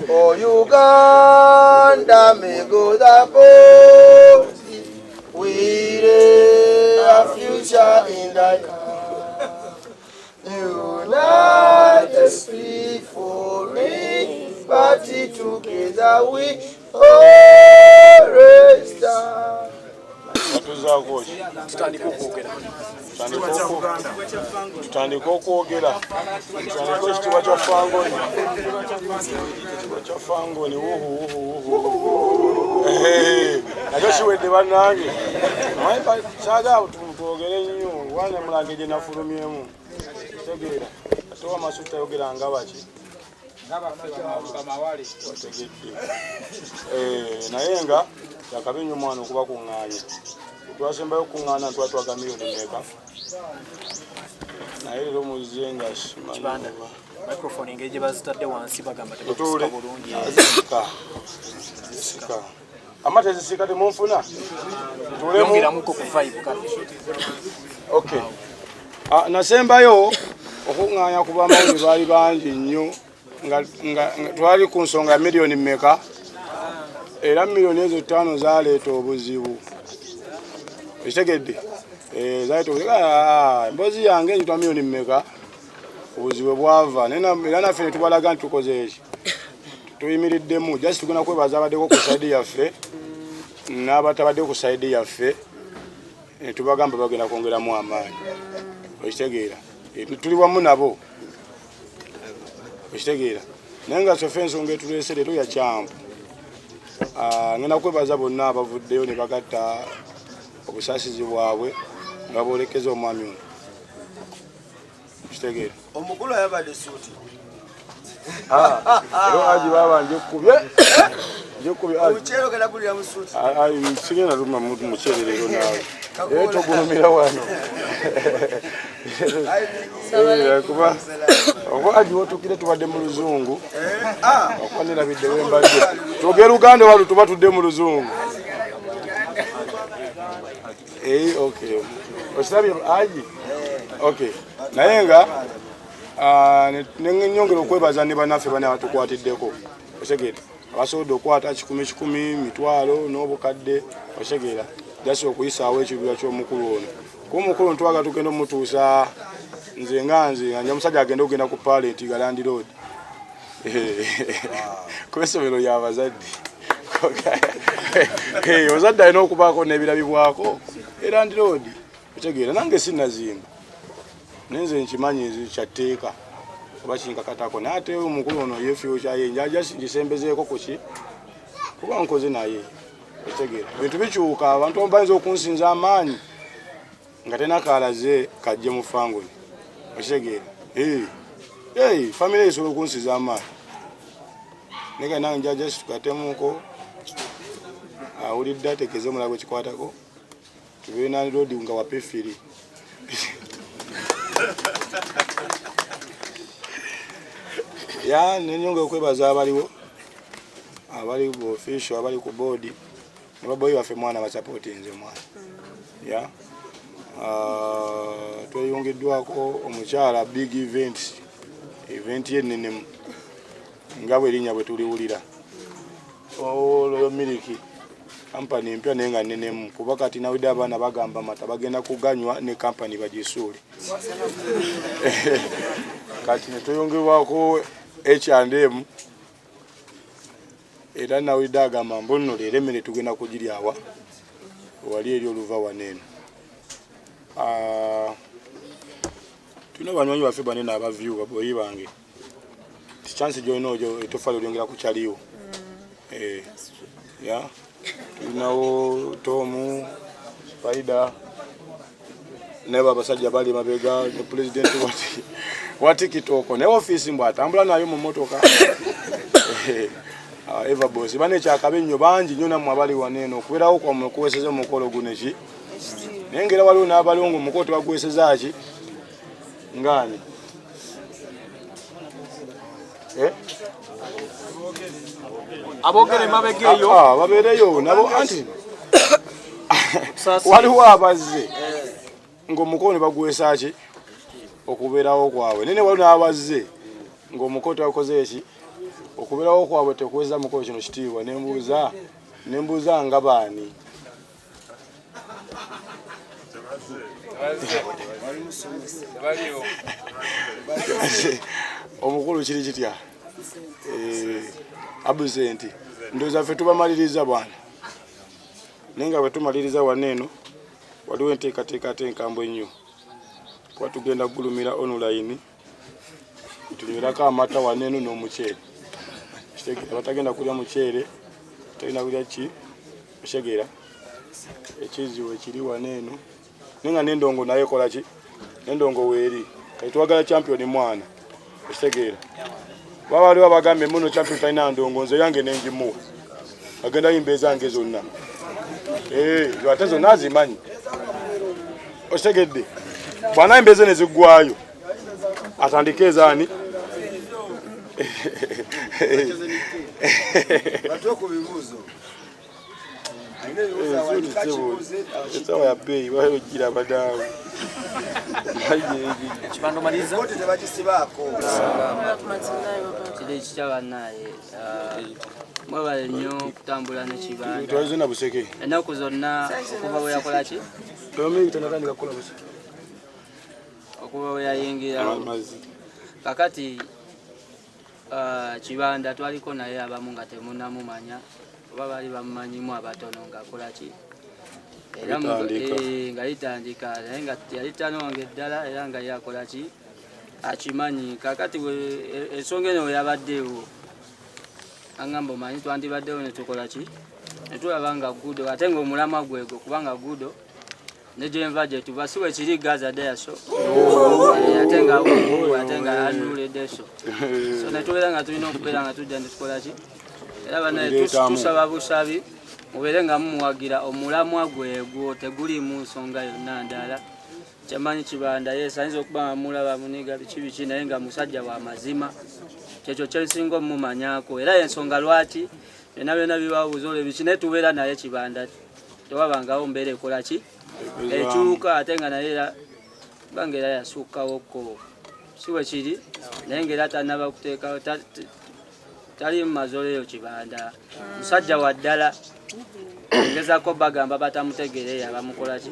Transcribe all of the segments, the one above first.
Oh Uganda, may go the boat. We a future in thy hand. United speak for it, but together we always stand. Tutandika okwogera ekitiibwa kya fangoni nakyo kiwedde bannange kyagala twogere nnyo wane mulange gye nafulumyemu tegeera ate wamasu tayogera nga baki wategedde naye nga yakabi nnyo omwana okuba kuŋŋaanya twasembayo okuŋŋaana twatwaga miliyoni meka naye leero muze nga microphone engeri gye bazitadde wansi bagamba tebakusika bulungi zisika ama tezisika temunfuna tulembiramuko ku vibe okay nasembayo okuŋŋaanya kuba amawulire baali bangi nnyo nga twali ku nsonga ya miliyoni meka era miliyoni ezo 5 zaleeta obuzibu ekitegedde emboozi yange njitwa miliyoni mmeka obuzibu bwava era naffe netubalaga nti tukoze eki tuyimiriddemu jasi tugenda kwebaza abaddeko ku saidi yaffe n'abatabaddeko ku saidi yaffe tubagamba bagenda kwongeramu amaanyi okitegeera tuli wamu nabo okitegeera naye nga soffe ensonga etuleese leero yakyampu ngenda kwebaza bonna abavuddeyo ne bagatta obusaasizi bwabwe nga boolekeza omwami ono kitegeera omukulu ayambadde suuti ero aji baba njekubye omuceere ogenda kulira mu suuti sigenda tuma muceere leero naawe era togulumira wano kuba oba aji wotukire tubadde mu luzungu okwanirabidde wembadde twogera Uganda wali tuba tudde mu luzungu okay osabye aji okay naye nga nyongera okwebaza ne bannaffe bana abatukwatiddeko osegeera abasobodde okwata 10 mitwalo n'obukadde osegeera jasi okuyisaawo ekibira ky'omukulu ono kuba omukulu ono twaga tugenda omutuusa nze nga musajja agenda okugenda ku paleti ga Land Road kuba essomero ly'abazadde ozadde alina okubaako n'ebirabibwako Land Road otegeera nange sinnazimba naye nze nkimanyi kyatteeka oba kinkakatako naye ate omukulu ono yefuucaye njaja ngisembezeeko kuki kuba nkoze naye otegeera bintu bikyuka abantu bayinza okunsinza amaanyi nga tenakaalaze kajje mu fangoni okitegeera famire esobola okunsinza amaanyi naye nange njaja situkatemuko awulidde ategeeze omulago kikwatako tubeere Land Road nga wapefiri ya nenyonge okwebaza abaliwo abali ku official abali ku board nababoyi baffe mwana basapoti nze mwana ya tweyongeddwako omukyala Biggie Events event yenenemu nga bwe linnya bwe tuliwulira loyo miliki kampani empya naye nga nnenemu kuba kati nawidde abaana bagamba mata bagenda kuganywa ne kampani bagisuule kati netweyongerwako H&M era nawidde agamba mbonno leero emmere tugenda kugiryawa wali eri oluva waneeno tulina banywanyi baffe banene abaview baboyi bange chance gyolina ogyo etofali olyongera ku kyaliwo ya tulinawo Tomu Spider neba abasajja bali mabega ne president wa TikTok ne office mbwa atambula nayo mu motoka eva boss bane kyakabe nnyo bangi nnyo namwe abali waneeno okubeerawo kwa mukuweseza omukolo gunechi nengera waliwo n'abalongo mukoto bagweseza ki ngani abogere mabegeyo babereyo nabo anti waliwo abazze ng'omukono bagwesa ki okubeerawo kwabwe nene waliwo n'abazze ng'omukoto akoze eki okuberawo kwabwe tekuweza mukolo kino kitiibwa nembuuza nga baani omukulu kiri kitya absenti ndowooza ffe tubamaliriza bwana naye nga bwe tumaliriza waneeno waliwo enteekateeka ate enkambwe ennyo kuba tugenda kugulumira online tunywerako amata waneeno n'omuceere kitegeera batagenda kulya muceere tagenda kulya ki kitegeera ekizibu ekiri waneeno naye nga n'endongo naye ekola ki n'endongo weeri kati twagala champion mwana kitegeera baba waliwo abagambe muno champion talina ndongo nze yange nengimuwa agenda yimba ezange zonna ate zonna azimanyi okitegedde bwana yimba eze ne ziggwayo atandike ezaani esawa ya beeyi bayogira badaawe kiri kitaba naye mwebale nnyo okutambula n'ekibanda twalizina buseke ennaku zonna okuva bwe yakola ki okuva bwe yayingira kakati kibanda twaliko naye abamu nga temunamumanya oba baali bamumanyimu abatono ngaakola ki era nga litandika naye nga yali tanonge ddala era nga yakola ki akimanyi kakati ensonga eno yabaddeewo agamba omanyi twandibaddewo netukola ki netulaba nga gudo ate nga omulamwa gwego kubanga gudo ne gyenva gye tuba siwe kiri gaza deyaso ate nga anuuledde so netubeera nga tulina okubeera nga tujja netukola ki era banaye tusaba busabi mubeere nga mumuwagira omulamwa gwegwo tegulimu nsonga yonna ndala kyamanyi kibanda yesanyiza okuba nga mulaba muniga biki naye nga musajja wa mazima kyekyo kyensinga omumanyako era ensonga lwaki byonna byonna bibawuza olwo biki naye tubeera naye kibanda tewabangawo mbeera ekola ki ekyuka ate nga naye era banga era yasukkawoko siwe kiri naye ngaera tanaba kuteekawo tali mumazoleyo kibanda musajja wa ddala ngezako bagamba batamutegereyo abamukola ki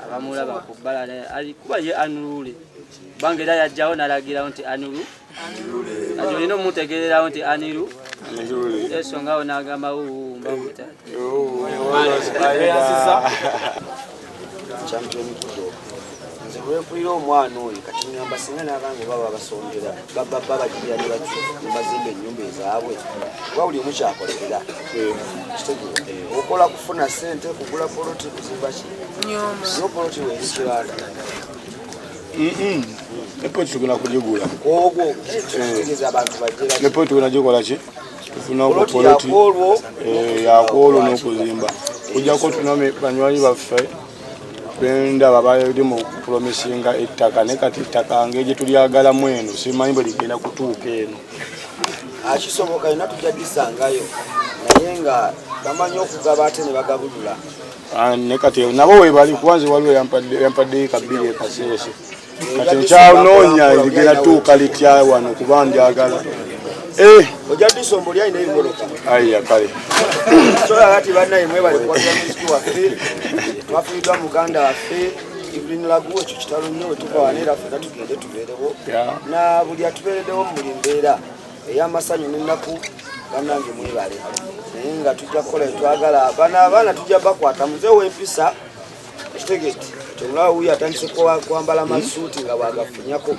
abamulaba ku bbala naye kuba ye anulule kubanga era yajjawo nalagirawo nti anulu ati olina omutegererawo nti aniru esongawo n'agamba mbamuta nze bwempulira omwana oyo kati ngamba singa n'abange baba basondera babagirira nebazimba ennyumba ezaabwe kuba buli omu kyakolerera kitegeera okola kufuna sente kugula poloti kuzimba ki niyo poloti weerikiranda epoti tugenda kugigula ogwo kitegeeza abantu bajera epoti tugenda gikola ki tufuna poloti yakoolwo yakoolwo n'okuzimba kujjako tunome banywanyi baffe bendaba bali mu promisinga ettaka ne kati ettaka ng'egye tulyagalamu eno simanyi bwe ligenda kutuuka eno akisoboka yonna tujja gisangayo naye nga bamanyi okugaba ate ne bagabulula ne kati nabo webali kubanze waliwo yampaddeyo kabbiri ekaseese kati nkyalonoonya ligenda tuuka litya wano kuba njagala ojja tusombo lyalina ebiboloka aiya kale soyagati bannaye mwebali kukwatira muziki waffe twafiiriddwa muganda waffe ibulinilaguwo ekyo kitalo nnyo wetuva waneera ffena tugende tubeerewo na buli atubeereddewo mu buli mbeera ey'amasanyu n'ennaku bannange mwebale naye nga tujja kukola etwagala abaana tujja bakwata muze w'empisa ekitegeti kyomulaba wuyo atandise kwambala amasuuti nga bwagafunyako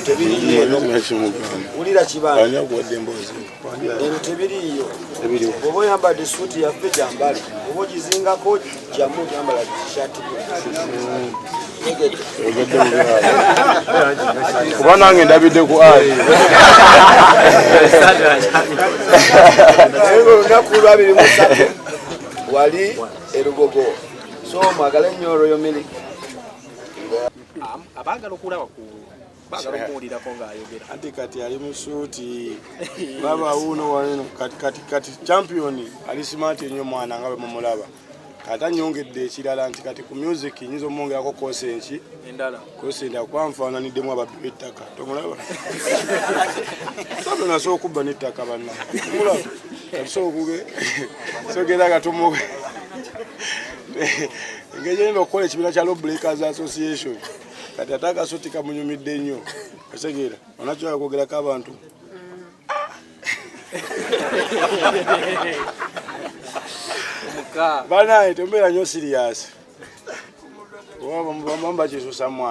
tebiriyo wulira kibanda eno tebiriyo oba oyambadde suuti yaffe gyambale oba ogizingako gyamu gyambala tishati kuba nange ndabidde ku ali olunaku lwa 23 wali erugogo so mwagala ennyo Royal Milk abaagala okulaba ku baagala okuwulirako ng'ayogera anti kati ali mu suuti baba wuno waneno kati champion ali smart ennyo mwana nga bwe mumulaba kata nyongedde ekirala nti kati ku music nyinza omwongerako koose enki endala koose endala kuba nfaananiddemu ababbi b'ettaka tomulaba sabe nasobola okubba n'ettaka banna tomulaba sogera katomo engeri gyenda okukola ekibiina kya Law Breakers Association kati ate akasoti kamunyumidde nnyo otegeera onakyoya kwogerako abantu banaye tembeera nnyo sirias oba bamba kisusa mwana